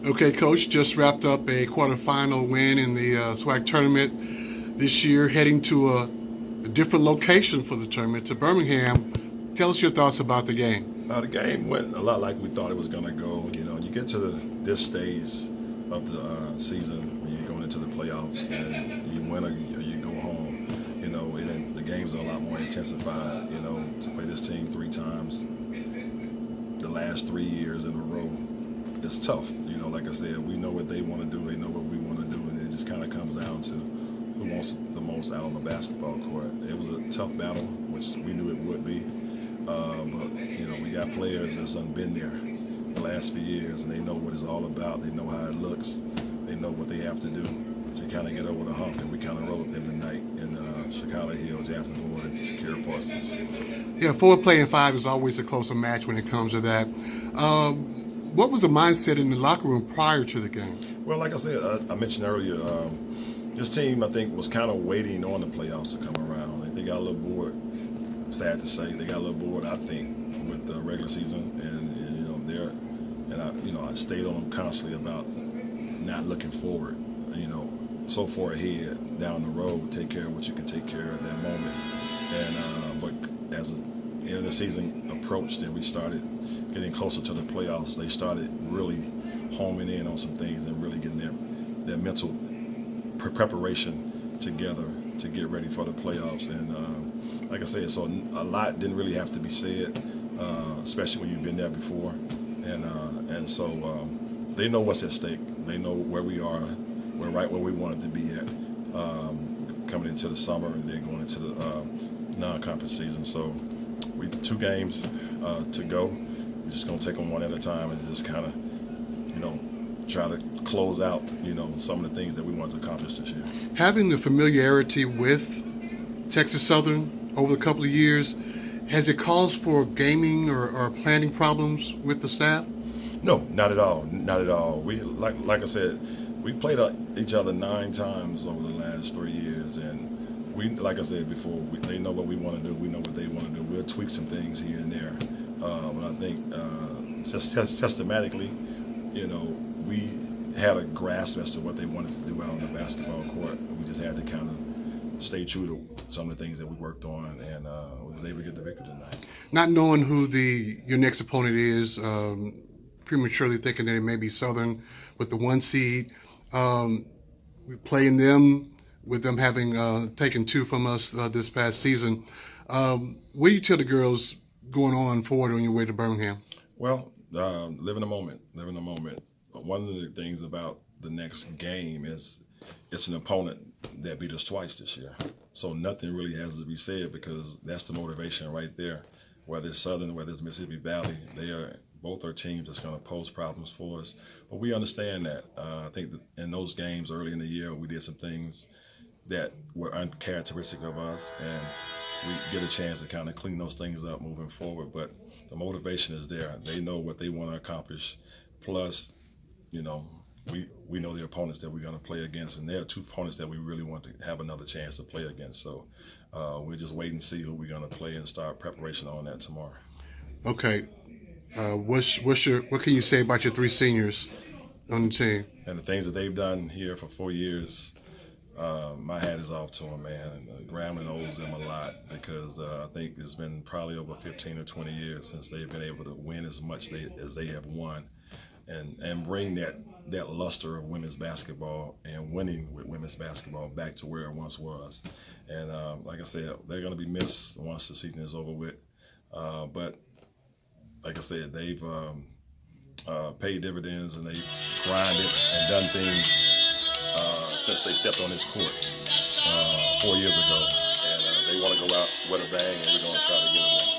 Okay, Coach, just wrapped up a quarterfinal win in the SWAC tournament this year, heading to a different location for the tournament, to Birmingham. Tell us your thoughts about the game. The game went a lot like we thought it was going to go. You know, you get to this stage of the season when you're going into the playoffs and you win or you go home. You know, the games are a lot more intensified. You know, to play this team 3 times the last 3 years in a row, it's tough. You know, like I said, we know what they want to do, they know what we want to do, and it just kind of comes down to who wants the most out on the basketball court. It was a tough battle, which we knew it would be. But, you know, we got players that's been there the last few years, and they know what it's all about. They know how it looks. They know what they have to do to kind of get over the hump, and we kind of rode them tonight in Chicago Hill, Jasmine Ford, and Takira Parsons. Yeah, 4 playing 5 is always a closer match when it comes to that. What was the mindset in the locker room prior to the game? Well, like I said, I mentioned earlier, this team, I think, was kind of waiting on the playoffs to come around. They got a little bored, sad to say. They got a little bored, I think, with the regular season. I stayed on them constantly about not looking forward, so far ahead down the road, take care of what you can take care of at that moment. But as the end of the season approached and we started getting closer to the playoffs, they started really homing in on some things and really getting their mental preparation together to get ready for the playoffs. And like I said, so a lot didn't really have to be said, especially when you've been there before. And so they know what's at stake. They know where we are. We're right where we wanted to be at coming into the summer and then going into the non-conference season. So we 2 games to go. We're just going to take them one at a time and just kind of, try to close out, some of the things that we want to accomplish this year. Having the familiarity with Texas Southern over the couple of years, has it caused for gaming or planning problems with the staff? No, not at all. Not at all. We like I said, we played each other 9 times over the last 3 years, and we, like I said before, they know what we want to do. We know what they want to do. We'll tweak some things here and there, but I think systematically, we had a grasp as to what they wanted to do out on the basketball court. We just had to kind of stay true to some of the things that we worked on, and we was able to get the victory tonight. Not knowing who your next opponent is, prematurely thinking that it may be Southern with the 1 seed. We playing them with them having taken 2 from us this past season. What do you tell the girls going on forward on your way to Birmingham? Well, live in the moment. Live in the moment. One of the things about the next game is it's an opponent that beat us twice this year. So nothing really has to be said because that's the motivation right there. Whether it's Southern, whether it's Mississippi Valley, both are teams that's going to pose problems for us. But we understand that. I think that in those games early in the year, we did some things that were uncharacteristic of us, and we get a chance to kind of clean those things up moving forward. But the motivation is there. They know what they want to accomplish. Plus, we know the opponents that we're going to play against, and there are 2 opponents that we really want to have another chance to play against. So we'll just wait and see who we're going to play and start preparation on that tomorrow. Okay. What can you say about your 3 seniors on the team? And the things that they've done here for 4 years, my hat is off to them, man. And Grambling owes them a lot because I think it's been probably over 15 or 20 years since they've been able to win as much as they have won, and bring that luster of women's basketball and winning with women's basketball back to where it once was. And like I said, they're going to be missed once the season is over with. But like I said, they've paid dividends and they've grinded and done things since they stepped on this court 4 years ago. And they want to go out with a bang, and we're going to try to get them there.